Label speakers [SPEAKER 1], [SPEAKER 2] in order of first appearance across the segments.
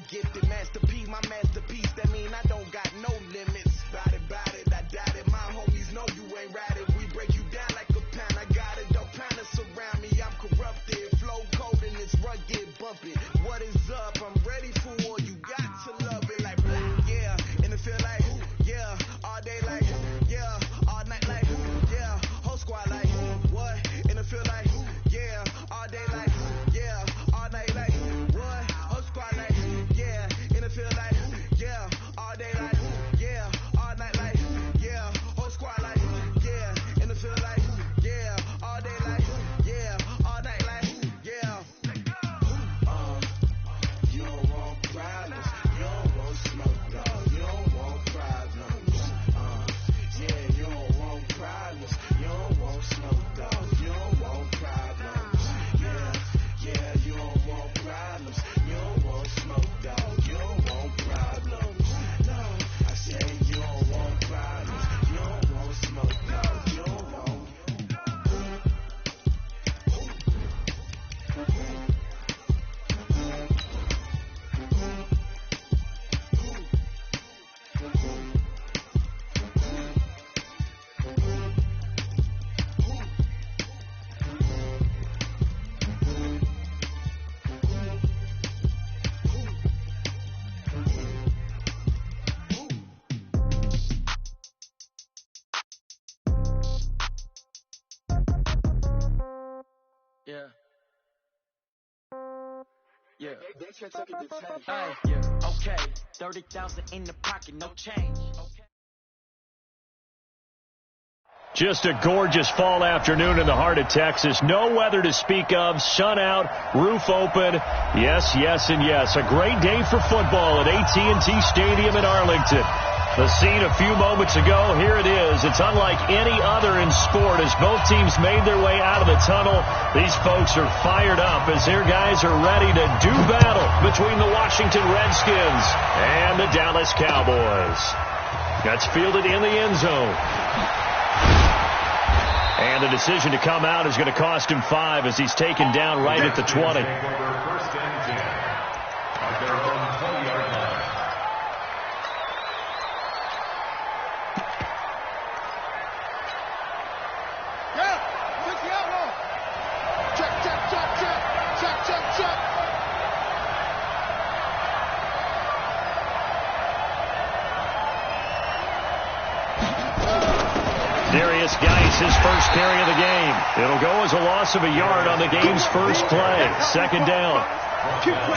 [SPEAKER 1] gifted masterpiece, my masterpiece. That mean I don't got no limits. Bout it, I doubt it. My homies know you ain't ratted. We break you down like a pound. I got it, don't pound us around me. I'm corrupted, flow cold and it's rugged, bumpy. What is up? I'm ready for war. You got to love it like black, yeah. And it feel like, yeah. All day like, yeah. All night like, yeah. Whole squad like, what? And it feel like, yeah. All day like, yeah. All night like, what? Whole squad like, yeah. And it feel like, yeah. All day like, yeah. All night like, yeah. Whole squad like, yeah. And it feel like, yeah. All day like, yeah. All night like, yeah. You don't want problems. You don't want smoke, dog. You don't want problems. Yeah, you don't want problems. You don't want smoke, dog. You don't want problems. Yeah, you don't want problems. You don't want smoke, dog. You don't want problems. No, I said you don't want problems. You don't want smoke, dog. You don't want.
[SPEAKER 2] Yeah. Okay. 30,000 in the pocket, no change. Okay.
[SPEAKER 3] Just a gorgeous fall afternoon in the heart of Texas. No weather to speak of. Sun out, roof open. Yes, yes, and yes. A great day for football at AT&T Stadium in Arlington. The scene a few moments ago, here it is. It's unlike any other in sport as both teams made their way out of the tunnel. These folks are fired up as their guys are ready to do battle between the Washington Redskins and the Dallas Cowboys. That's fielded in the end zone. And the decision to come out is going to cost him 5 as he's taken down right at the 20. His first carry of the game. It'll go as a loss of a yard on the game's first play. Second down.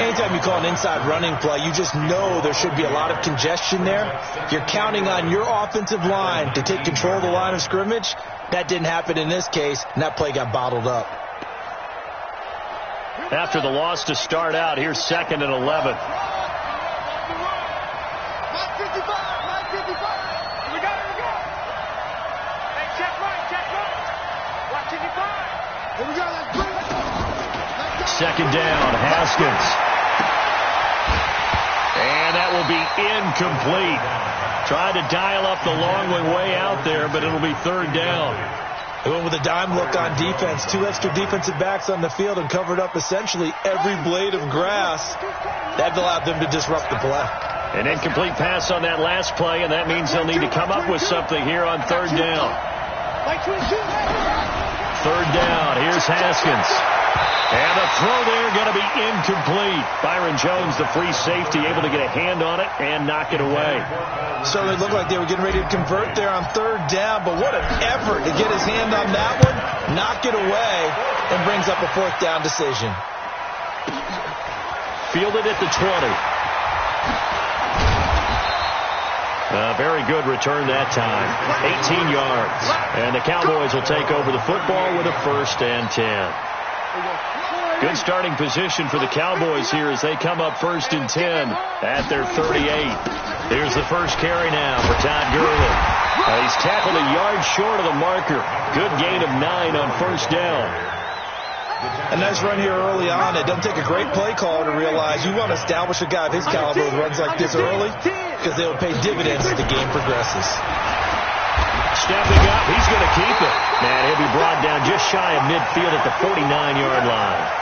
[SPEAKER 4] Anytime you call an inside running play, you just know there should be a lot of congestion there. You're counting on your offensive line to take control of the line of scrimmage. That didn't happen in this case, and that play got bottled up.
[SPEAKER 3] After the loss to start out, here's 2nd and 11. Second down, Haskins. And that will be incomplete. Tried to dial up the long way out there, but it'll be 3rd down.
[SPEAKER 4] They went with a dime look on defense. 2 extra defensive backs on the field and covered up essentially every blade of grass. That allowed them to disrupt the play.
[SPEAKER 3] An incomplete pass on that last play, and that means they'll need to come up with something here on 3rd down. 3rd down, here's Haskins. And the throw there going to be incomplete. Byron Jones, the free safety, able to get a hand on it and knock it away.
[SPEAKER 4] Certainly looked like they were getting ready to convert there on 3rd down, but what an effort to get his hand on that one, knock it away, and brings up a 4th down decision.
[SPEAKER 3] Fielded at the 20. Very good return that time. 18 yards. And the Cowboys will take over the football with a 1st and 10. Good starting position for the Cowboys here as they come up 1st and 10 at their 38. Here's the first carry now for Todd Gurley. He's tackled a yard short of the marker. Good gain of 9 on 1st down.
[SPEAKER 4] A nice run here early on. It doesn't take a great play caller to realize you want to establish a guy of his caliber with runs like this early because they will pay dividends as the game progresses.
[SPEAKER 3] Stepping up, he's going to keep it. And he'll be brought down just shy of midfield at the 49-yard line.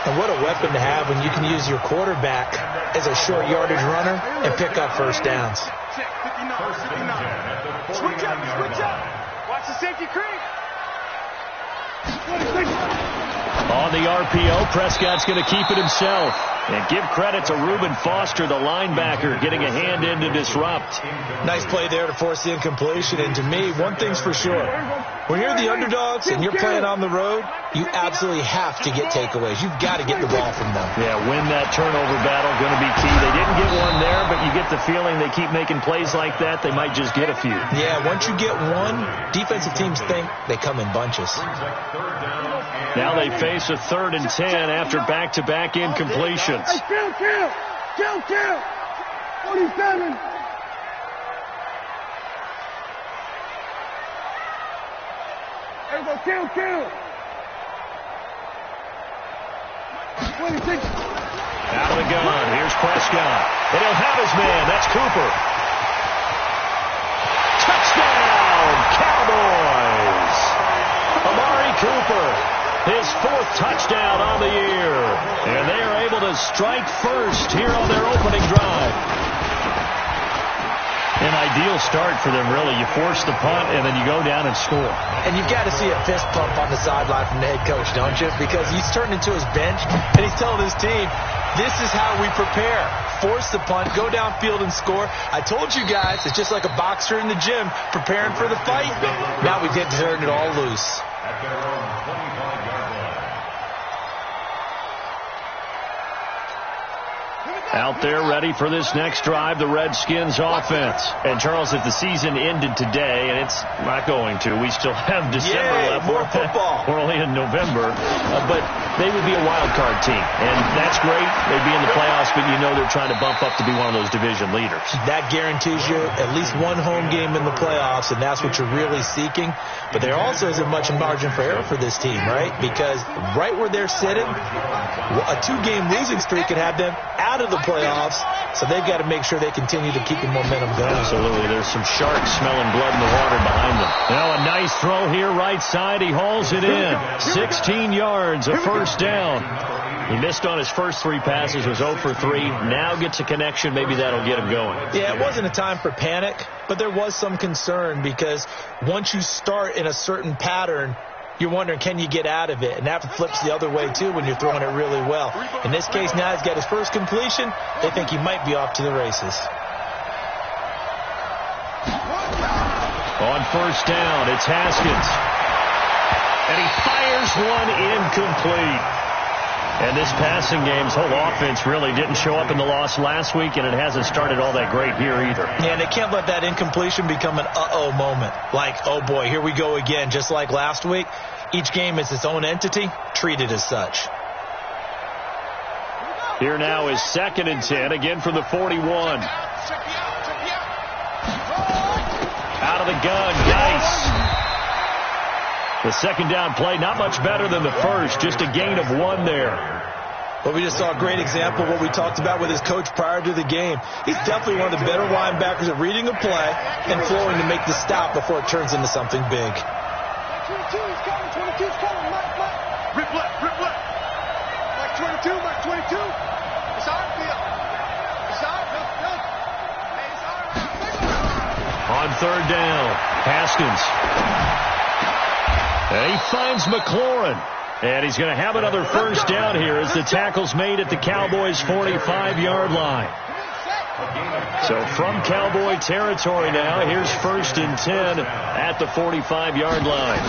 [SPEAKER 4] And what a weapon to have when you can use your quarterback as a short yardage runner and pick up first downs.
[SPEAKER 1] Switch up. Watch the safety creep.
[SPEAKER 3] On the RPO, Prescott's going to keep it himself. And give credit to Reuben Foster, the linebacker, getting a hand in to disrupt.
[SPEAKER 4] Nice play there to force the incompletion. And to me, one thing's for sure. When you're the underdogs and you're playing on the road, you absolutely have to get takeaways. You've got to get the ball from them.
[SPEAKER 3] Yeah, win that turnover battle, going to be key. They didn't get one there, but you get the feeling they keep making plays like that, they might just get a few.
[SPEAKER 4] Yeah, once you get one, defensive teams think they come in bunches.
[SPEAKER 3] Now they face a 3rd and 10 after back-to-back incompletions.
[SPEAKER 1] Hey, kill. 47. There we go, kill. 26.
[SPEAKER 3] Out of the gun, here's Prescott. And he'll have his man, that's Cooper. Touchdown, Cowboys! Amari Cooper. His 4th touchdown on the year. And they are able to strike first here on their opening drive. An ideal start for them, really. You force the punt, and then you go down and score.
[SPEAKER 4] And you've got to see a fist pump on the sideline from the head coach, don't you? Because he's turning to his bench, and he's telling his team, this is how we prepare. Force the punt, go downfield and score. I told you guys, it's just like a boxer in the gym preparing for the fight. Now we get to turn it all loose.
[SPEAKER 3] Out there ready for this next drive, the Redskins offense. And Charles, if the season ended today, and it's not going to, we still have December left.
[SPEAKER 4] More football.
[SPEAKER 3] We're only in November. But they would be a wild card team. And that's great. They'd be in the playoffs, but you know they're trying to bump up to be one of those division leaders.
[SPEAKER 4] That guarantees you at least one home game in the playoffs, and that's what you're really seeking. But there also isn't much margin for error for this team, right? Because right where they're sitting, a 2-game losing streak could have them out of the playoffs, so they've got to make sure they continue to keep the momentum going.
[SPEAKER 3] Absolutely. There's some sharks smelling blood in the water behind them. Now a nice throw here right side. He hauls it in. 16 yards, a first down. He missed on his first 3 passes, was 0 for 3. Now gets a connection. Maybe that'll get him going.
[SPEAKER 4] Yeah, it wasn't a time for panic, but there was some concern because once you start in a certain pattern, you're wondering, can you get out of it? And that flips the other way, too, when you're throwing it really well. In this case, now he's got his first completion. They think he might be off to the races.
[SPEAKER 3] On first down, it's Haskins. And he fires one incomplete. And this passing game's whole offense really didn't show up in the loss last week, and it hasn't started all that great here either.
[SPEAKER 4] Yeah, and they can't let that incompletion become an uh-oh moment. Like, oh, boy, here we go again. Just like last week, each game is its own entity, treated as such.
[SPEAKER 3] Here now is 2nd and 10, again from the 41. Out of the gun, Dice. The second down play, not much better than the first, just a gain of 1 there.
[SPEAKER 4] Well, we just saw a great example of what we talked about with his coach prior to the game. He's definitely one of the better linebackers at reading a play and flowing to make the stop before it turns into something big.
[SPEAKER 1] 22's coming. 22's coming. Mike. Rip left. Mike 22. It's our field.
[SPEAKER 3] On 3rd down, Haskins. And he finds McLaurin. And he's going to have another first down here as the tackle's made at the Cowboys' 45-yard line. So from Cowboy territory now, here's 1st and 10 at the 45-yard line.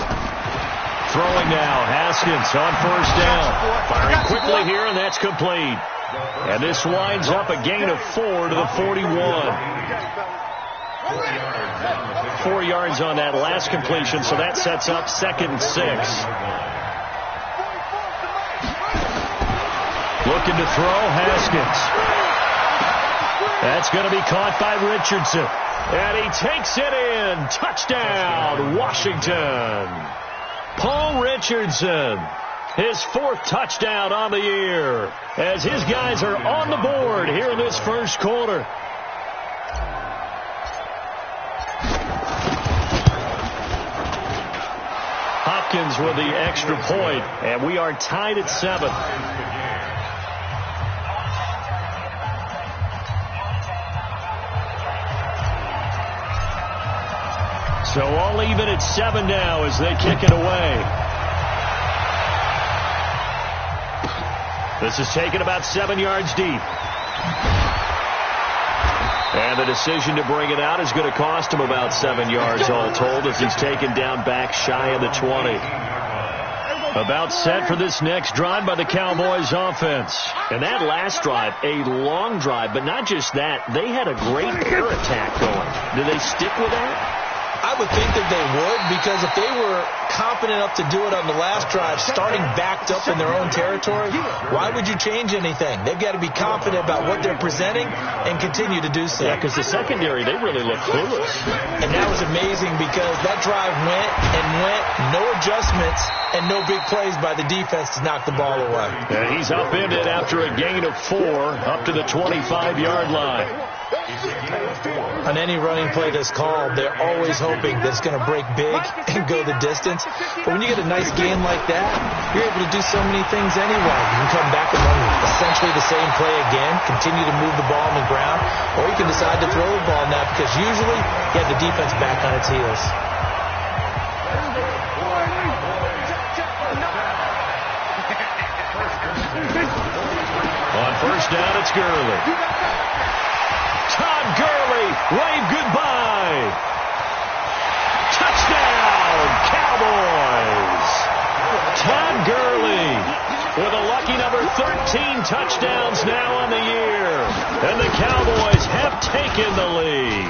[SPEAKER 3] Throwing now, Haskins on first down. Firing quickly here, and that's complete. And this winds up a gain of 4 to the 41. 4 yards on that last completion, so that sets up 2nd and 6. Looking to throw, Haskins. That's going to be caught by Richardson. And he takes it in. Touchdown, Washington. Paul Richardson, his 4th touchdown on the year, as his guys are on the board here in this first quarter. Hopkins with the extra point, and we are tied at 7. So all even at 7 now as they kick it away. This is taken about 7 yards deep. And the decision to bring it out is going to cost him about 7 yards all told as he's taken down back shy of the 20. About set for this next drive by the Cowboys offense. And that last drive, a long drive, but not just that. They had a great air attack going. Do they stick with that?
[SPEAKER 4] I would think that they would, because if they were confident enough to do it on the last drive, starting backed up in their own territory, why would you change anything? They've got to be confident about what they're presenting and continue to do so.
[SPEAKER 3] Yeah, because the secondary, they really look clueless.
[SPEAKER 4] And that was amazing because that drive went and went, no adjustments, and no big plays by the defense to knock the ball away.
[SPEAKER 3] And he's upended after a gain of 4 up to the 25-yard line.
[SPEAKER 4] On any running play that's called, they're always hoping that it's going to break big and go the distance. But when you get a nice gain like that, you're able to do so many things anyway. You can come back and run essentially the same play again, continue to move the ball on the ground, or you can decide to throw the ball now because usually you have the defense back on its heels.
[SPEAKER 3] On first down, it's Gurley. Todd Gurley, wave goodbye. Touchdown, Cowboys. Todd Gurley with a lucky number 13 touchdowns now on the year. And the Cowboys have taken the lead.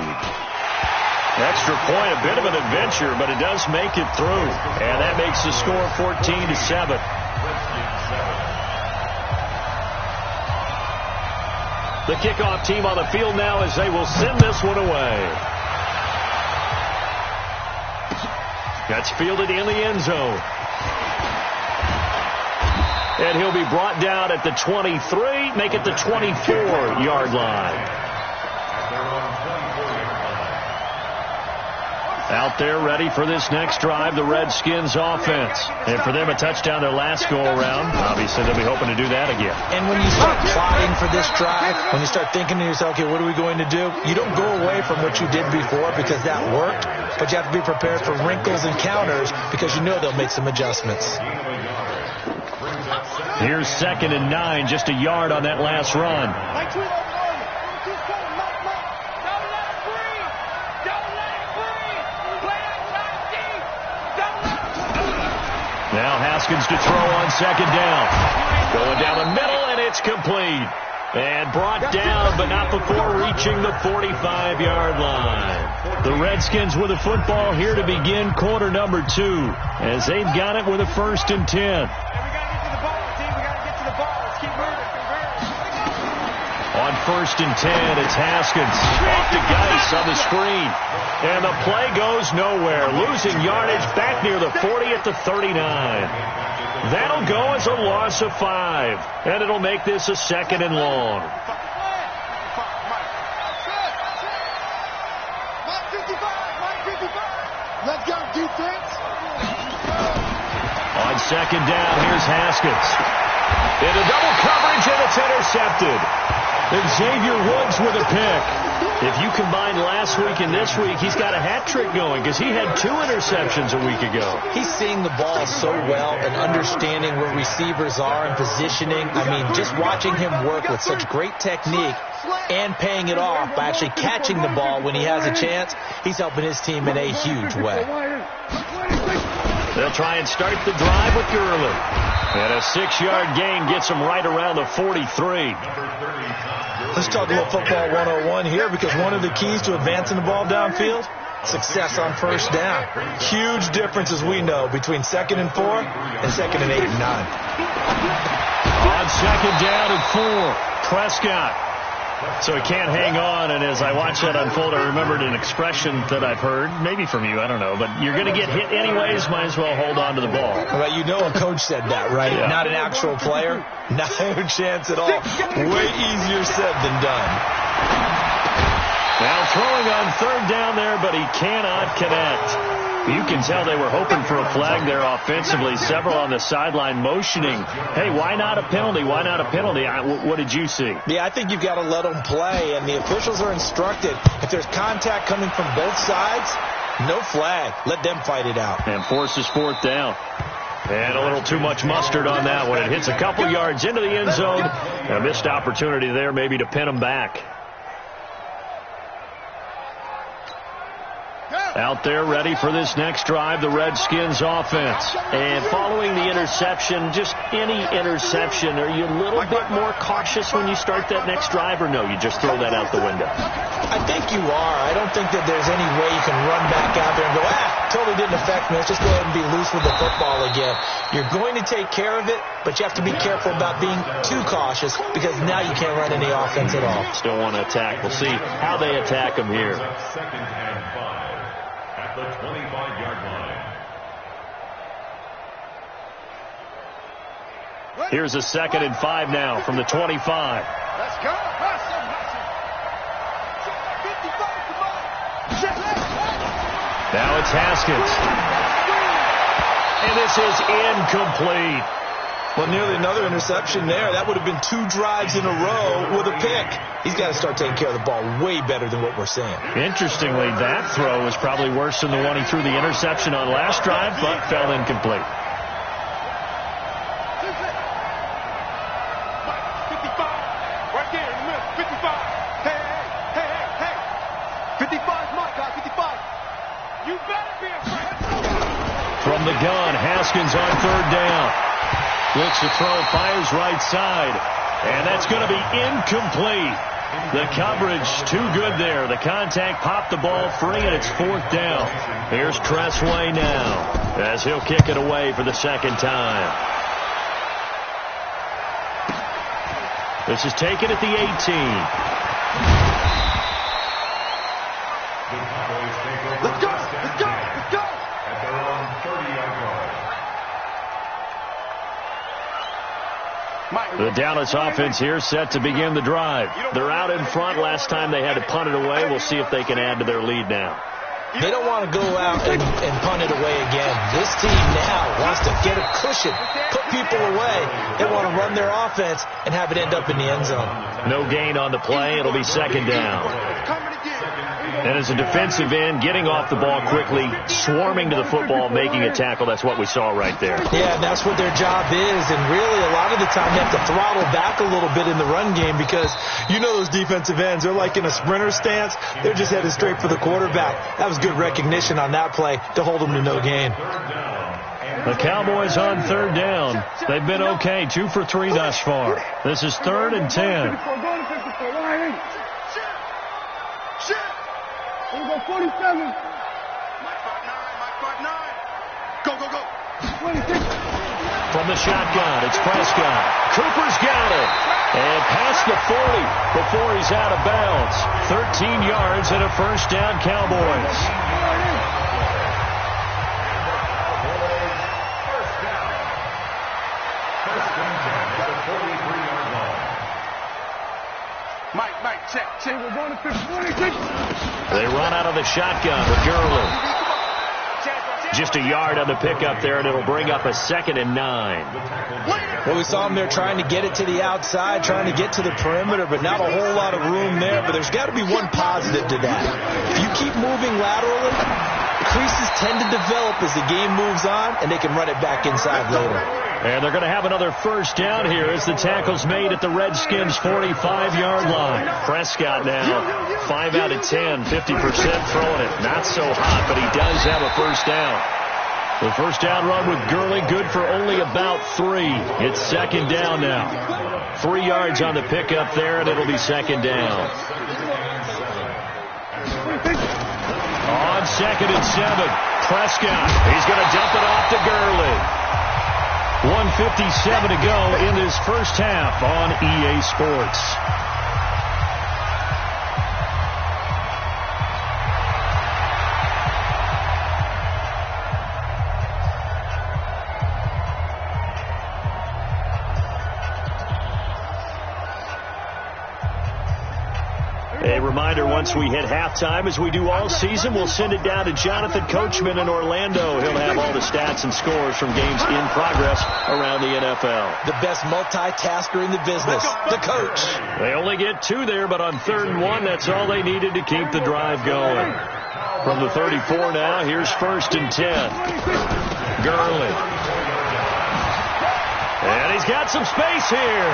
[SPEAKER 3] Extra point, a bit of an adventure, but it does make it through. And that makes the score 14-7. The kickoff team on the field now as they will send this one away. That's fielded in the end zone. And he'll be brought down at the 23, make it the 24-yard line. Out there ready for this next drive, the Redskins offense. And for them, a touchdown their last go-around. Obviously, they'll be hoping to do that again.
[SPEAKER 4] And when you start plotting for this drive, when you start thinking to yourself, okay, what are we going to do? You don't go away from what you did before because that worked, but you have to be prepared for wrinkles and counters because you know they'll make some adjustments.
[SPEAKER 3] Here's 2nd and 9, just a yard on that last run. Now Haskins to throw on 2nd down. Going down the middle, and it's complete. And brought down, but not before reaching the 45-yard line. The Redskins with a football here to begin quarter number 2, as they've got it with a 1st and 10. On 1st and 10, it's Haskins. Off to Geis on the screen. And the play goes nowhere. Losing yardage back near the 40 at the 39. That'll go as a loss of 5. And it'll make this a 2nd and long.
[SPEAKER 5] Let's go, defense.
[SPEAKER 3] On 2nd down, here's Haskins. Into double coverage, and it's intercepted. Xavier Woods with a pick. If you combine last week and this week, he's got a hat trick going because he had 2 interceptions a week ago.
[SPEAKER 4] He's seeing the ball so well and understanding where receivers are and positioning. I mean, just watching him work with such great technique and paying it off by actually catching the ball when he has a chance, he's helping his team in a huge way.
[SPEAKER 3] They'll try and start the drive with Gurley. And a 6-yard gain gets him right around the 43.
[SPEAKER 4] Let's talk a little football 101 here, because one of the keys to advancing the ball downfield, success on first down. Huge difference, as we know, between 2nd and 4 and 2nd and 8 and 9.
[SPEAKER 3] On 2nd down and 4, Prescott. So he can't hang on, and as I watch that unfold, I remembered an expression that I've heard, maybe from you, I don't know, but you're going to get hit anyways, might as well hold on to the ball.
[SPEAKER 4] Well, you know a coach said that, right?
[SPEAKER 3] Yeah.
[SPEAKER 4] Not an actual player. No chance at all. Way easier said than done.
[SPEAKER 3] Now throwing on 3rd down there, but he cannot connect. You can tell they were hoping for a flag there offensively. Several on the sideline motioning, hey, why not a penalty? Why not a penalty? What did you see?
[SPEAKER 4] Yeah, I think you've got to let them play, and the officials are instructed, if there's contact coming from both sides, No flag. Let them fight it out.
[SPEAKER 3] And forces fourth down. And a little too much mustard on that one. It hits a couple yards into the end zone. A missed opportunity there maybe to pin them back. Out there ready for this next drive, the Redskins offense. And following the interception, just any interception, are you a little bit more cautious when you start that next drive, or no, you just throw that out the window?
[SPEAKER 4] I think you are. I don't think that there's any way you can run back out there and go, totally didn't affect me. Let's just go ahead and be loose with the football again. You're going to take care of it, but you have to be careful about being too cautious because now you can't run any offense at all.
[SPEAKER 3] Still want to attack. We'll see how they attack them here.
[SPEAKER 6] Second and 5 at the 25-yard line.
[SPEAKER 3] Here's a 2nd and 5 now from the 25.
[SPEAKER 5] Let's go.
[SPEAKER 3] Now it's Haskins. And this is incomplete.
[SPEAKER 4] Well, nearly another interception there. That would have been 2 drives in a row with a pick. He's got to start taking care of the ball way better than what we're seeing.
[SPEAKER 3] Interestingly, that throw was probably worse than the one he threw the interception on last drive, but fell incomplete.
[SPEAKER 5] 55. Right there in the middle. 55. Hey. 55 is my guy. 55. You better be afraid.
[SPEAKER 3] From the gun, Haskins on 3rd down. Looks to throw, fires right side. And that's going to be incomplete. The coverage too good there. The contact popped the ball free, and it's 4th down. Here's Cressway now as he'll kick it away for the 2nd time. This is taken at the 18.
[SPEAKER 5] Let's go.
[SPEAKER 6] At their own 30-yard line.
[SPEAKER 3] The Dallas offense here set to begin the drive. They're out in front. Last time they had to punt it away. We'll see if they can add to their lead now.
[SPEAKER 4] They don't want to go out and punt it away again. This team now wants to get a cushion, put people away. They want to run their offense and have it end up in the end zone.
[SPEAKER 3] No gain on the play. It'll be 2nd down. And as a defensive end, getting off the ball quickly, swarming to the football, making a tackle, that's what we saw right there.
[SPEAKER 4] Yeah, and that's what their job is. And really, a lot of the time, they have to throttle back a little bit in the run game because you know those defensive ends, they're like in a sprinter stance. They're just headed straight for the quarterback. That was good recognition on that play to hold them to no gain.
[SPEAKER 3] The Cowboys on 3rd down. They've been okay, 2 for 3 thus far. This is 3rd and 10.
[SPEAKER 5] Here we go, 47. Mike 5-9. Go. 26.
[SPEAKER 3] From the shotgun, it's Prescott. Cooper's got it. And past the 40 before he's out of bounds. 13 yards and a 1st down, Cowboys.
[SPEAKER 5] Mike, check. We're going to 26.
[SPEAKER 3] They run out of the shotgun with Gurley. Just a yard on the pickup there, and it'll bring up a 2nd and 9.
[SPEAKER 4] Well, we saw them there trying to get it to the outside, trying to get to the perimeter, but not a whole lot of room there. But there's got to be one positive to that. If you keep moving laterally, creases tend to develop as the game moves on, and they can run it back inside later.
[SPEAKER 3] And they're going to have another 1st down here as the tackle's made at the Redskins' 45-yard line. Prescott now 5 out of 10, 50% throwing it. Not so hot, but he does have a 1st down. The 1st down run with Gurley, good for only about 3. It's 2nd down now. 3 yards on the pickup there, and it'll be 2nd down. On 2nd and 7, Prescott. He's going to dump it off to Gurley. 1:57 to go in this first half on EA Sports. A reminder, once we hit halftime, as we do all season, we'll send it down to Jonathan Coachman in Orlando. He'll have all the stats and scores from games in progress around the NFL.
[SPEAKER 4] The best multitasker in the business, the coach.
[SPEAKER 3] They only get 2 there, but on 3rd and 1, that's all they needed to keep the drive going. From the 34 now, here's 1st and 10. Gurley. And he's got some space here.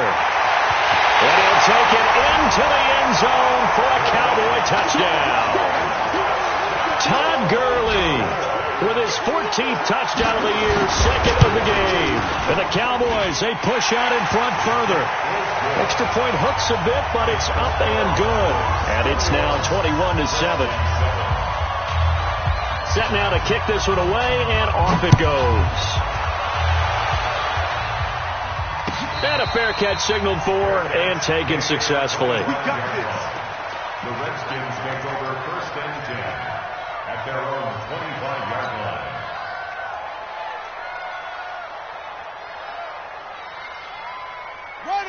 [SPEAKER 3] And he'll take it into the end zone for a Cowboy touchdown. Todd Gurley with his 14th touchdown of the year, 2nd of the game. And the Cowboys, they push out in front further. Extra point hooks a bit, but it's up and good. And it's now 21-7. Set now to kick this one away, and off it goes. And a fair catch signaled for and taken successfully.
[SPEAKER 6] The Redskins take over 1st and 10 at their own 25-yard line.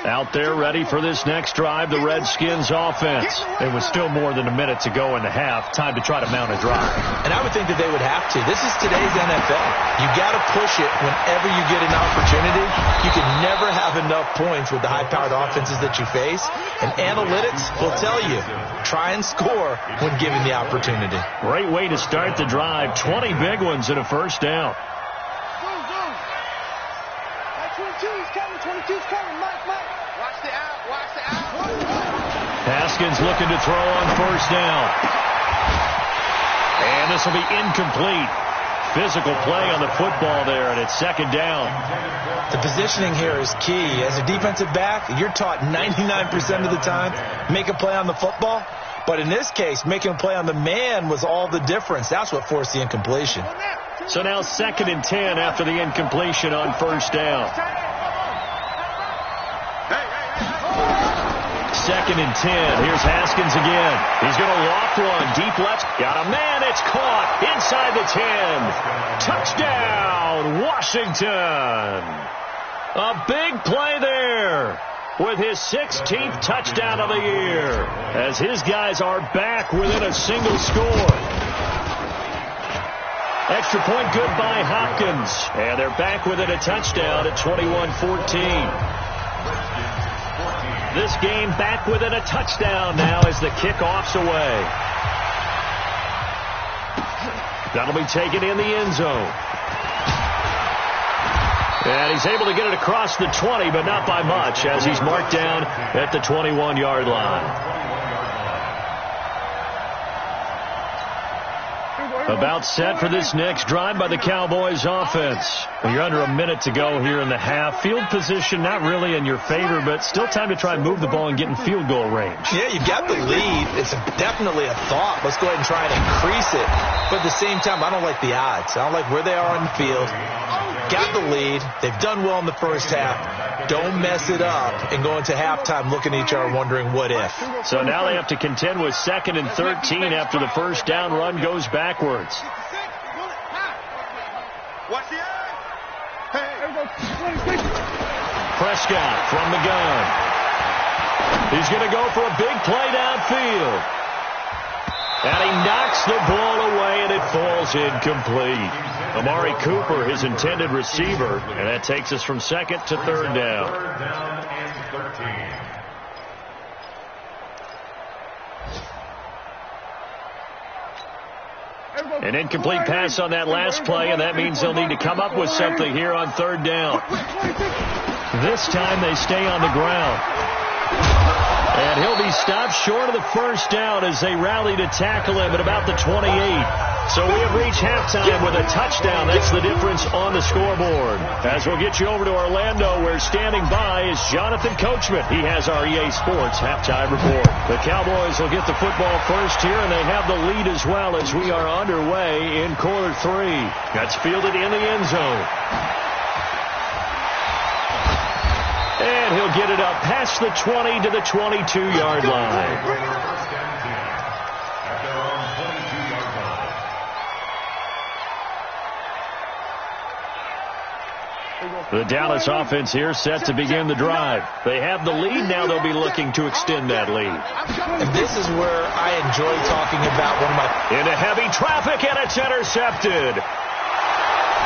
[SPEAKER 3] Out there ready for this next drive, the Redskins offense. It was still more than a minute to go in the half. Time to try to mount a drive.
[SPEAKER 4] And I would think that they would have to. This is today's NFL. You got to push it whenever you get an opportunity. You can never have enough points with the high-powered offenses that you face. And analytics will tell you, try and score when given the opportunity.
[SPEAKER 3] Great way to start the drive. 20 big ones and a 1st down.
[SPEAKER 5] 22's coming, 22's coming, Mike. Watch the out.
[SPEAKER 3] Haskins looking to throw on 1st down. And this will be incomplete. Physical play on the football there, and it's 2nd down.
[SPEAKER 4] The positioning here is key. As a defensive back, you're taught 99% of the time, make a play on the football. But in this case, making a play on the man was all the difference. That's what forced the incompletion.
[SPEAKER 3] So now 2nd and 10 after the incompletion on 1st down. 2nd and 10. Here's Haskins again. He's going to loft one. Deep left. Got a man. It's caught inside the 10. Touchdown, Washington. A big play there with his 16th touchdown of the year as his guys are back within a single score. Extra point good by Hopkins. And they're back within a touchdown at 21-14. This game back within a touchdown now as the kickoff's away. That'll be taken in the end zone. And he's able to get it across the 20, but not by much, as he's marked down at the 21-yard line. About set for this next drive by the Cowboys offense. Well, you're under a minute to go here in the half. Field position not really in your favor, but still time to try and move the ball and get in field goal range.
[SPEAKER 4] Yeah, you've got the lead. It's definitely a thought. Let's go ahead and try and increase it. But at the same time, I don't like the odds. I don't like where they are on the field. Got the lead. They've done well in the first half. Don't mess it up and go into halftime looking at each other wondering what if.
[SPEAKER 3] So now they have to contend with 2nd and 13 after the 1st down run goes backwards. Prescott from the gun. He's going to go for a big play downfield. And he knocks the ball away, and it falls incomplete. Amari Cooper, his intended receiver, and that takes us from 2nd to 3rd down.
[SPEAKER 6] 3rd down and 13.
[SPEAKER 3] An incomplete pass on that last play, and that means they'll need to come up with something here on 3rd down. This time they stay on the ground. And he'll be stopped short of the 1st down as they rally to tackle him at about the 28. So we have reached halftime with a touchdown. That's the difference on the scoreboard. As we'll get you over to Orlando, where standing by is Jonathan Coachman. He has our EA Sports halftime report. The Cowboys will get the football first here, and they have the lead as well as we are underway in quarter 3. That's fielded in the end zone. And he'll get it up past the 20 to the 22-yard line. The Dallas offense here set to begin the drive. They have the lead. Now they'll be looking to extend that lead.
[SPEAKER 4] And this is where I enjoy talking about one of my...
[SPEAKER 3] Into heavy traffic, and it's intercepted.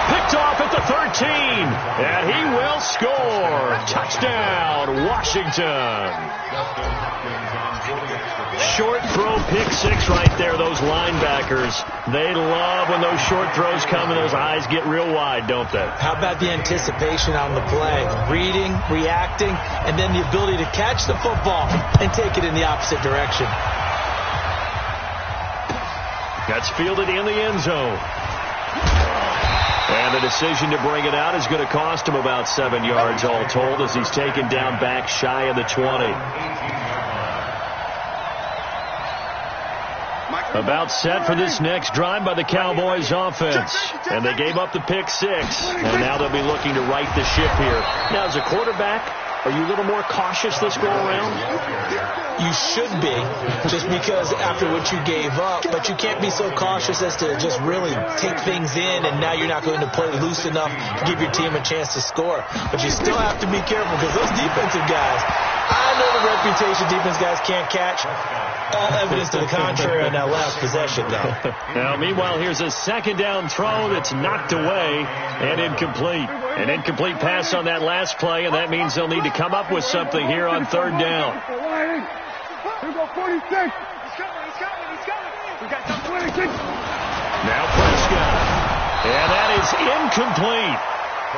[SPEAKER 3] Picked off at the 13, and he will score. Touchdown, Washington. Short throw, pick six right there. Those linebackers, they love when those short throws come and those eyes get real wide, don't they?
[SPEAKER 4] How about the anticipation on the play? Reading, reacting, and then the ability to catch the football and take it in the opposite direction.
[SPEAKER 3] That's fielded in the end zone. And the decision to bring it out is going to cost him about 7 yards all told as he's taken down back shy of the 20. About set for this next drive by the Cowboys offense. And they gave up the pick six. And now they'll be looking to right the ship here. Now, as a quarterback, are you a little more cautious this go around?
[SPEAKER 4] You should be, just because after what you gave up. But you can't be so cautious as to just really take things in, and now you're not going to play loose enough to give your team a chance to score. But you still have to be careful because those defensive guys, I know the reputation defense guys can't catch. All evidence to the contrary on that last possession, though.
[SPEAKER 3] Now, meanwhile, here's a second down throw that's knocked away and incomplete. An incomplete pass on that last play, and that means they'll need to come up with something here on third down. Now Prescott. And that is incomplete.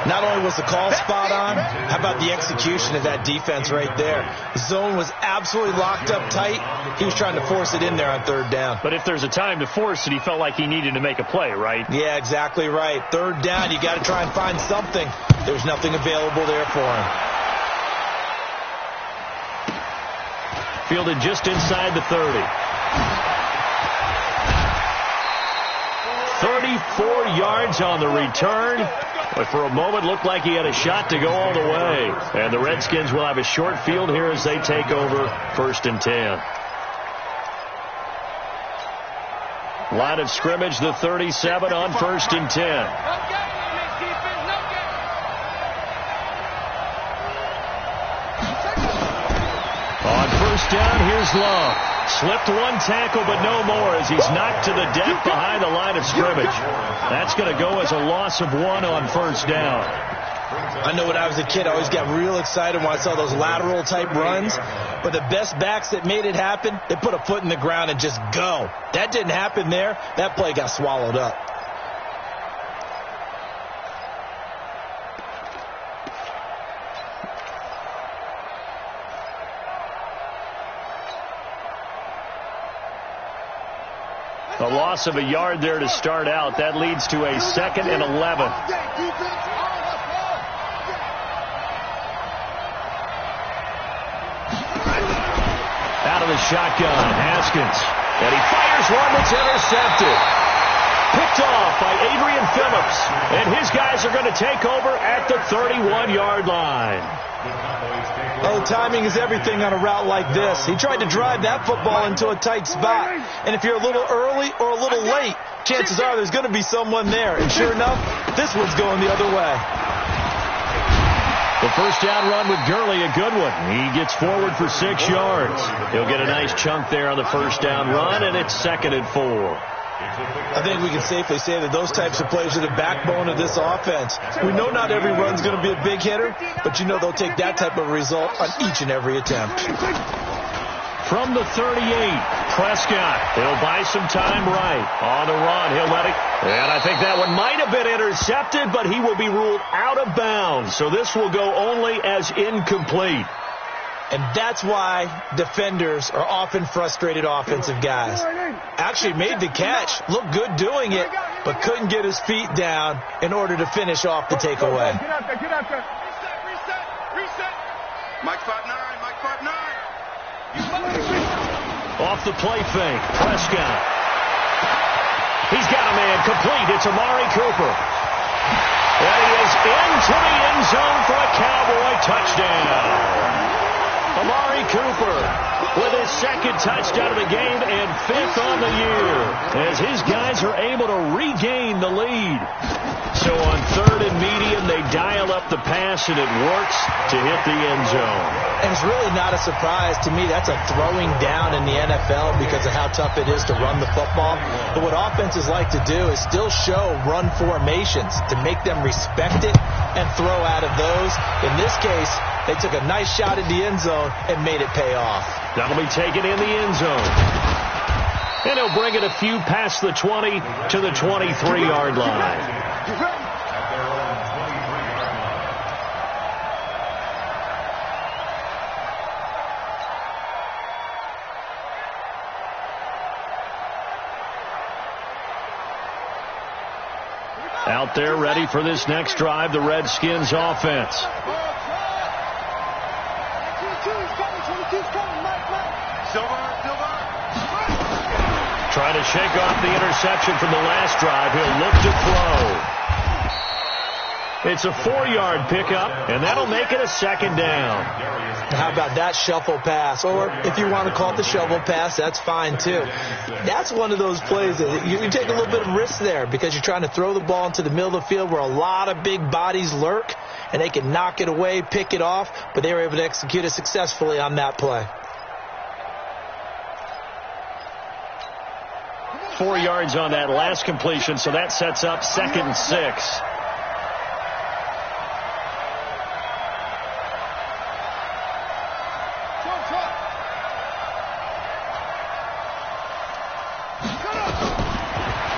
[SPEAKER 4] Not only was the call spot on, how about the execution of that defense right there? The zone was absolutely locked up tight. He was trying to force it in there on third down.
[SPEAKER 3] But if there's a time to force it, he felt like he needed to make a play, right?
[SPEAKER 4] Yeah, exactly right. Third down, you got to try and find something. There's nothing available there for him.
[SPEAKER 3] Fielded just inside the 30. 34 yards on the return. But for a moment, looked like he had a shot to go all the way. And the Redskins will have a short field here as they take over 1st and 10. Line of scrimmage, the 37 on 1st and 10. On 1st down, here's Love. Slipped one tackle, but no more as he's knocked to the deck behind the line of scrimmage. That's going to go as a loss of 1 on 1st down.
[SPEAKER 4] I know when I was a kid, I always got real excited when I saw those lateral type runs. But the best backs that made it happen, they put a foot in the ground and just go. That didn't happen there. That play got swallowed up.
[SPEAKER 3] A loss of a yard there to start out. That leads to a 2nd and 11. Out of the shotgun, Haskins. And he fires one that's intercepted. Picked off by Adrian Phillips. And his guys are going to take over at the 31-yard line.
[SPEAKER 4] Oh, timing is everything on a route like this. He tried to drive that football into a tight spot. And if you're a little early or a little late, chances are there's going to be someone there. And sure enough, this one's going the other way.
[SPEAKER 3] The 1st down run with Gurley, a good one. He gets forward for 6 yards. He'll get a nice chunk there on the 1st down run, and it's 2nd and 4.
[SPEAKER 4] I think we can safely say that those types of plays are the backbone of this offense. We know not every run's going to be a big hitter, but you know they'll take that type of result on each and every attempt.
[SPEAKER 3] From the 38, Prescott. He'll buy some time right. On the run, he'll let it. And I think that one might have been intercepted, but he will be ruled out of bounds. So this will go only as incomplete.
[SPEAKER 4] And that's why defenders are often frustrated offensive guys. Actually made the catch, looked good doing it, but couldn't get his feet down in order to finish off the takeaway.
[SPEAKER 5] Get out there, get out there. Reset. Mike 5'9", Mike 5'9".
[SPEAKER 3] Off the play fake, Prescott. He's got a man complete. It's Amari Cooper. And he is into the end zone for a Cowboy touchdown. Amari Cooper with his 2nd touchdown of the game and 5th on the year as his guys are able to regain the lead. So on 3rd and medium, they dial up the pass, and it works to hit the end zone.
[SPEAKER 4] And it's really not a surprise to me. That's a throwing down in the NFL because of how tough it is to run the football. But what offenses like to do is still show run formations to make them respect it and throw out of those. In this case, they took a nice shot at the end zone and made it pay off.
[SPEAKER 3] That'll be taken in the end zone. And he'll bring it a few past the 20 to the 23-yard line. Out there ready for this next drive, the Redskins offense. Trying to shake off the interception from the last drive. He'll look to throw. It's a 4-yard pickup, and that'll make it a 2nd down.
[SPEAKER 4] How about that shuffle pass? Or if you want to call it the shovel pass, that's fine too. That's one of those plays that you take a little bit of risk there because you're trying to throw the ball into the middle of the field where a lot of big bodies lurk, and they can knock it away, pick it off, but they were able to execute it successfully on that play.
[SPEAKER 3] 4 yards on that last completion, so that sets up 2nd and 6.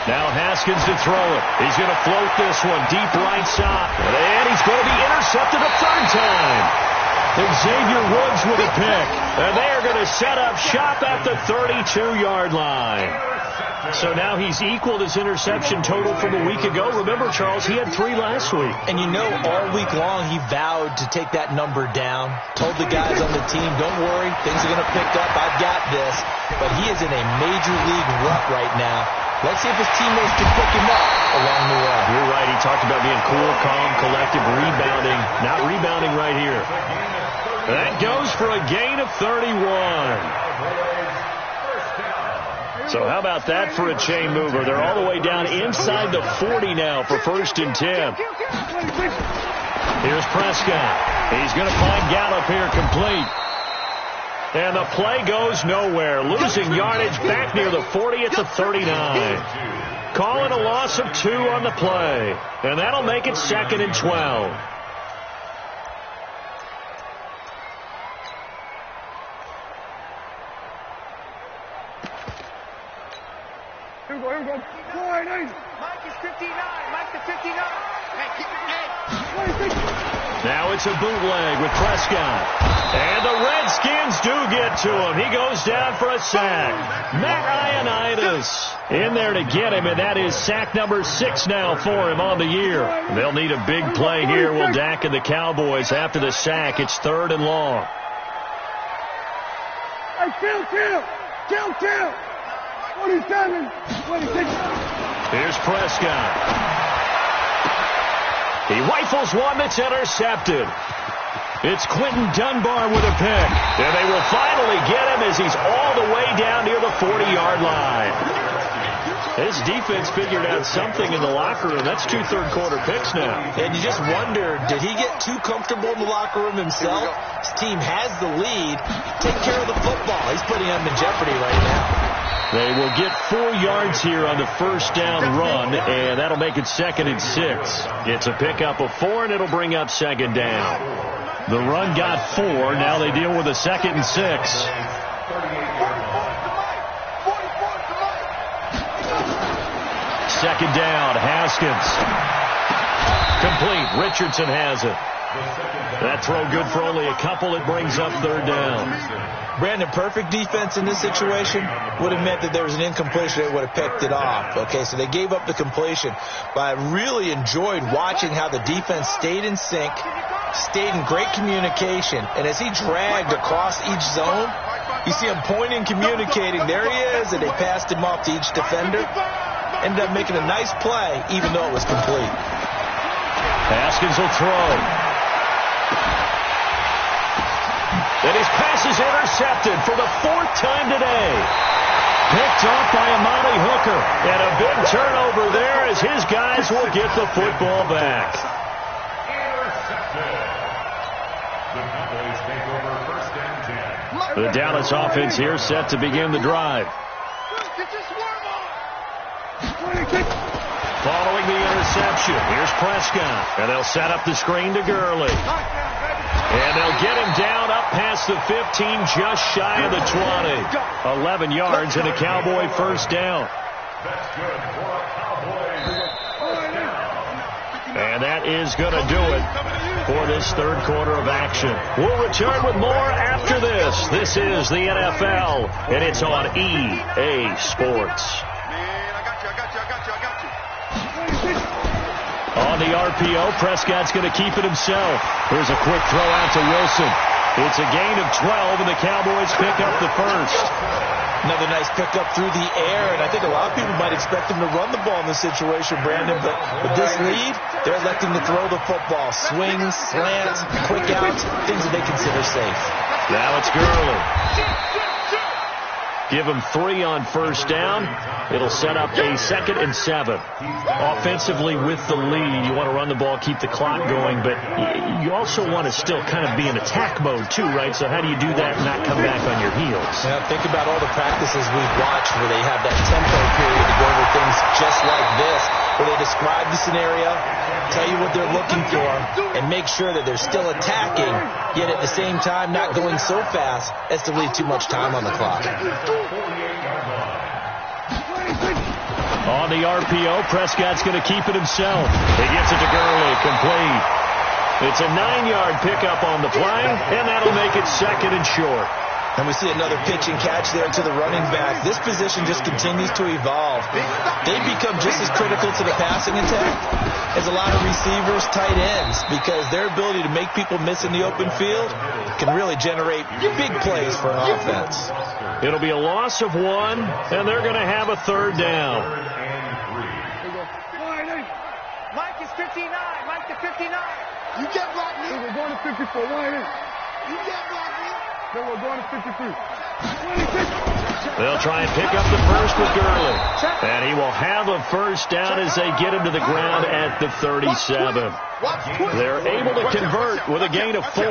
[SPEAKER 3] Now Haskins to throw it. He's going to float this one deep right side. And he's going to be intercepted a 3rd time. Xavier Woods with a pick. And they are going to set up shop at the 32-yard line. So now he's equaled his interception total from a week ago. Remember, Charles, he had 3 last week.
[SPEAKER 4] And you know, all week long he vowed to take that number down. Told the guys on the team, don't worry, things are going to pick up. I've got this. But he is in a major league rut right now. Let's see if his teammates can pick him up along the way.
[SPEAKER 3] You're right. He talked about being cool, calm, collective, rebounding. Not rebounding right here. That goes for a gain of 31. So how about that for a chain mover? They're all the way down inside the 40 now for 1st and 10. Here's Prescott. He's going to find Gallup here complete. And the play goes nowhere. Losing yardage back near the 40 at the 39. Calling a loss of 2 on the play. And that'll make it 2nd and 12.
[SPEAKER 5] Here we go. Mike is 59. Mike to 59. Hey,
[SPEAKER 3] now it's a bootleg with Prescott. And the Redskins do get to him. He goes down for a sack. Matt Ioannidis in there to get him, and that is sack number 6 now for him on the year. They'll need a big play here, will Dak and the Cowboys. After the sack, it's 3rd and long.
[SPEAKER 5] Hey, kill. 27, 26.
[SPEAKER 3] Here's Prescott. He rifles one that's intercepted. It's Quentin Dunbar with a pick. And they will finally get him as he's all the way down near the 40-yard line. His defense figured out something in the locker room. That's 2 third-quarter picks now.
[SPEAKER 4] And you just wonder, did he get too comfortable in the locker room himself? His team has the lead. Take care of the football. He's putting them in jeopardy right now.
[SPEAKER 3] They will get 4 yards here on the 1st down run, and that'll make it 2nd and 6. It's a pickup of 4, and it'll bring up 2nd down. The run got 4. Now they deal with a 2nd and 6. Second down, Haskins. Complete. Richardson has it. That throw good for only a couple. It brings up 3rd down.
[SPEAKER 4] Brandon, perfect defense in this situation would have meant that there was an incompletion. They would have picked it off. Okay, so they gave up the completion. But I really enjoyed watching how the defense stayed in sync, stayed in great communication. And as he dragged across each zone, you see him pointing, communicating. There he is, and they passed him off to each defender. Ended up making a nice play, even though it was complete.
[SPEAKER 3] Haskins will throw. And his pass is intercepted for the 4th time today. Picked off by Amani Hooker. And a big turnover there as his guys will get the football back. The Dallas offense here set to begin the drive. Following the interception, here's Prescott. And they'll set up the screen to Gurley. And they'll get him down up past the 15, just shy of the 20. 11 yards and a Cowboy first down.
[SPEAKER 6] That's good for a Cowboy first down.
[SPEAKER 3] And that is going to do it for this third quarter of action. We'll return with more after this. This is the NFL, and it's on EA Sports. On the RPO, Prescott's going to keep it himself. Here's a quick throw out to Wilson. It's a gain of 12, and the Cowboys pick up the first.
[SPEAKER 4] Another nice pickup through the air, and I think a lot of people might expect him to run the ball in this situation, Brandon, but with this lead, they're electing to throw the football. Swings, slants, quick outs, things that they consider safe.
[SPEAKER 3] Now it's Gurley. Give him 3 on first down. It'll set up a 2nd and 7. Offensively with the lead, you want to run the ball, keep the clock going, but you also want to still kind of be in attack mode too, right? So how do you do that and not come back on your heels?
[SPEAKER 4] Yeah, think about all the practices we've watched where they have that tempo period to go over things just like this, where they describe the scenario, tell you what they're looking for, and make sure that they're still attacking, yet at the same time not going so fast as to leave too much time on the clock.
[SPEAKER 3] On the RPO, Prescott's going to keep it himself. He gets it to Gurley, complete. It's a 9-yard pickup on the play, and that'll make it 2nd and short.
[SPEAKER 4] And we see another pitch and catch there to the running back. This position just continues to evolve. They become just as critical to the passing attack as a lot of receivers, tight ends, because their ability to make people miss in the open field can really generate big plays for an offense.
[SPEAKER 3] It'll be a loss of 1, and they're going to have a 3rd down.
[SPEAKER 5] Mike is 59. Mike to 59.
[SPEAKER 7] You get blocked, Lee.
[SPEAKER 5] We're going to 54.
[SPEAKER 7] You get blocked, Lee.
[SPEAKER 5] Then we're going to 53.
[SPEAKER 3] They'll try and pick up the first with Gurley. And he will have a first down as they get him to the ground at the 37. They're able to convert with a gain of 4.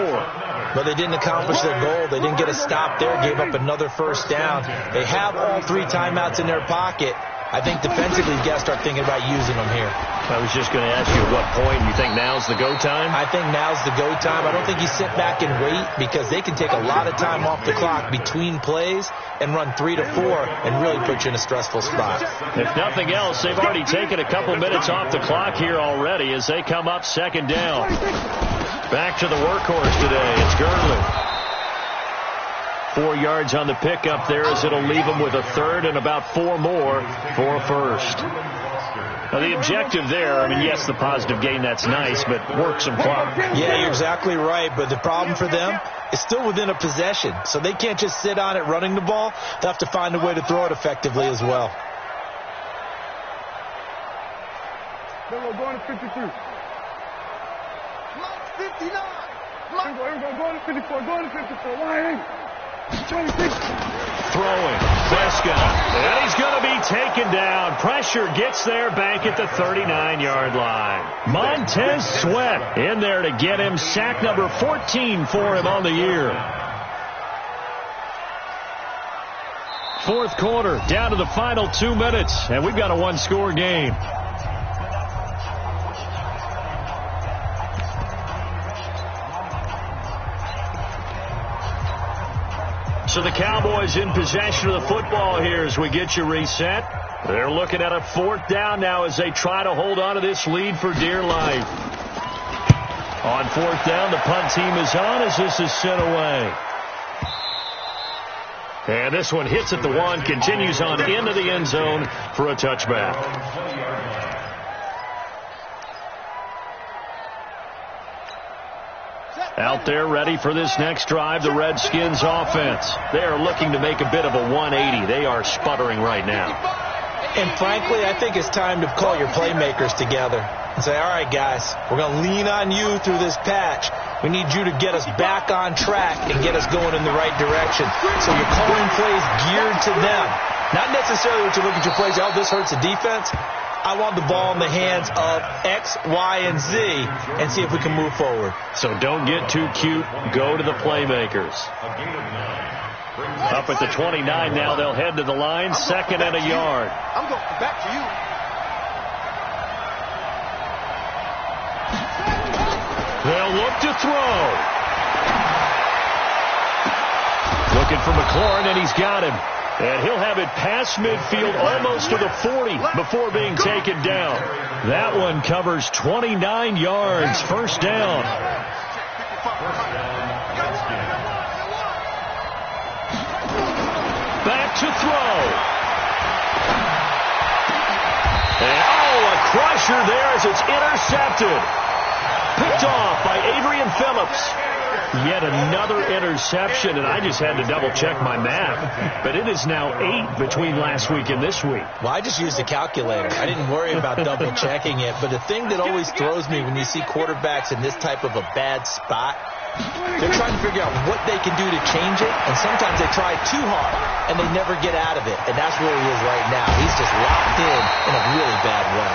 [SPEAKER 4] But they didn't accomplish their goal. They didn't get a stop there, gave up another first down. They have all 3 timeouts in their pocket. I think defensively, you got to start thinking about using them here.
[SPEAKER 3] I was just going to ask you at what point you think now's the go time?
[SPEAKER 4] I think now's the go time. I don't think you sit back and wait because they can take a lot of time off the clock between plays and run 3 to 4 and really put you in a stressful spot.
[SPEAKER 3] If nothing else, they've already taken a couple minutes off the clock here already as they come up 2nd down. Back to the workhorse today. It's Gurley. 4 yards on the pickup there as it'll leave them with a 3rd and about 4 more for a first. Now, the objective there, I mean, yes, the positive gain, that's nice, but work some clock.
[SPEAKER 4] Yeah, you're exactly right, but the problem for them is still within a possession, so they can't just sit on it running the ball. They'll have to find a way to throw it effectively as well.
[SPEAKER 5] Then we're going to 53.
[SPEAKER 7] Mike 59.
[SPEAKER 5] We're going to 54. Going to 54. Why? 26.
[SPEAKER 3] Throwing. Prescott. And he's going to be taken down. Pressure gets there back at the 39-yard line. Montez Sweat in there to get him. Sack number 14 for him on the year. 4th quarter, down to the final 2 minutes, and we've got a 1-score game. So the Cowboys in possession of the football here as we get you reset. They're looking at a 4th down now as they try to hold on to this lead for dear life. On 4th down, the punt team is on as this is sent away. And this one hits at the 1, continues on into the end zone for a touchback. Out there ready for this next drive, the Redskins offense. They are looking to make a bit of a 180. They are sputtering right now.
[SPEAKER 4] And frankly, I think it's time to call your playmakers together and say, all right, guys, we're going to lean on you through this patch. We need you to get us back on track and get us going in the right direction. So you're calling plays geared to them. Not necessarily what you look at your plays, oh, this hurts the defense. I want the ball in the hands of X, Y, and Z and see if we can move forward.
[SPEAKER 3] So don't get too cute. Go to the playmakers. Up at the 29 now. They'll head to the line. Second and a yard.
[SPEAKER 5] I'm going back to you.
[SPEAKER 3] They'll look to throw. Looking for McLaurin, and he's got him. And he'll have it past midfield almost to the 40 before being taken down. That one covers 29 yards. First down. Back to throw. And, a crusher there as it's intercepted. Picked off by Adrian Phillips. Yet another interception, and I just had to double-check my math. But it is now 8 between last week and this week.
[SPEAKER 4] Well, I just used a calculator. I didn't worry about double-checking it. But the thing that always throws me when you see quarterbacks in this type of a bad spot, they're trying to figure out what they can do to change it, and sometimes they try too hard, and they never get out of it. And that's where he is right now. He's just locked in a really bad way.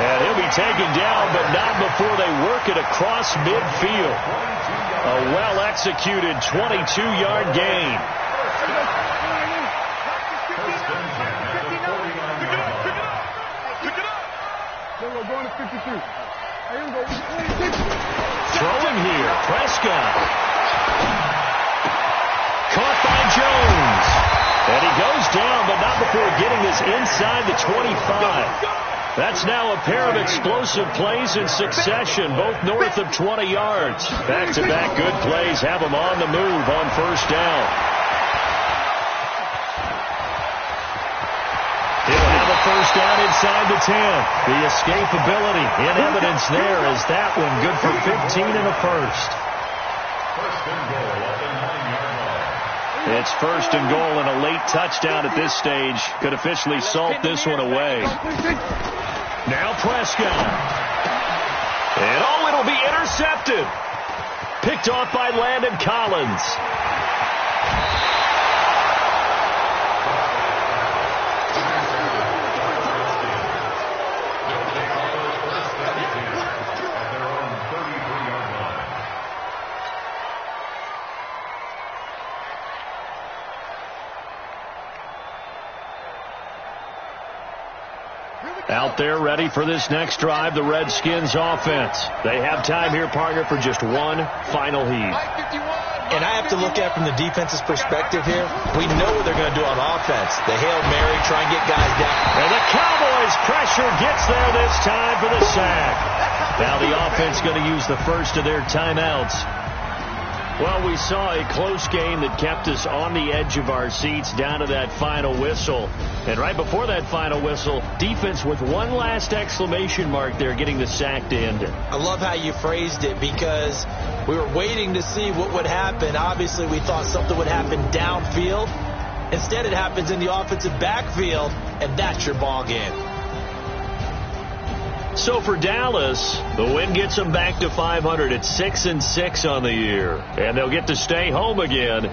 [SPEAKER 3] And he'll be taken down, but not before they work it across midfield. A well-executed 22-yard gain. Throwing here, Prescott. Caught by Jones. And he goes down, but not before getting this inside the 25. That's now a pair of explosive plays in succession, both north of 20 yards. Back-to-back good plays have them on the move on first down. He'll have a first down inside the 10. The escapability in evidence there as that one good for 15 and a first. It's first and goal, and a late touchdown at this stage could officially salt this one away. Now Prescott. And it'll be intercepted. Picked off by Landon Collins. Out there ready for this next drive, the Redskins offense. They have time here, partner, for just one final heave.
[SPEAKER 4] And I have to look at it from the defense's perspective here. We know what they're going to do on offense. The Hail Mary, try and get guys down.
[SPEAKER 3] And the Cowboys' pressure gets there this time for the sack. Now the offense going to use the first of their timeouts. Well, we saw a close game that kept us on the edge of our seats down to that final whistle. And right before that final whistle, defense with one last exclamation mark there, getting the sack to end it.
[SPEAKER 4] I love how you phrased it because we were waiting to see what would happen. Obviously, we thought something would happen downfield. Instead, it happens in the offensive backfield, and that's your ball game.
[SPEAKER 3] So for Dallas, the win gets them back to 500 at 6-6 on the year. And they'll get to stay home again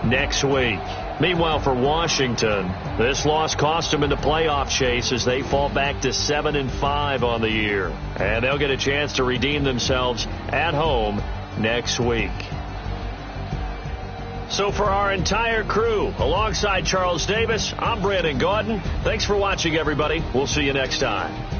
[SPEAKER 3] next week. Meanwhile, for Washington, this loss cost them in the playoff chase as they fall back to 7-5 on the year. And they'll get a chance to redeem themselves at home next week. So for our entire crew, alongside Charles Davis, I'm Brandon Gaudin. Thanks for watching, everybody. We'll see you next time.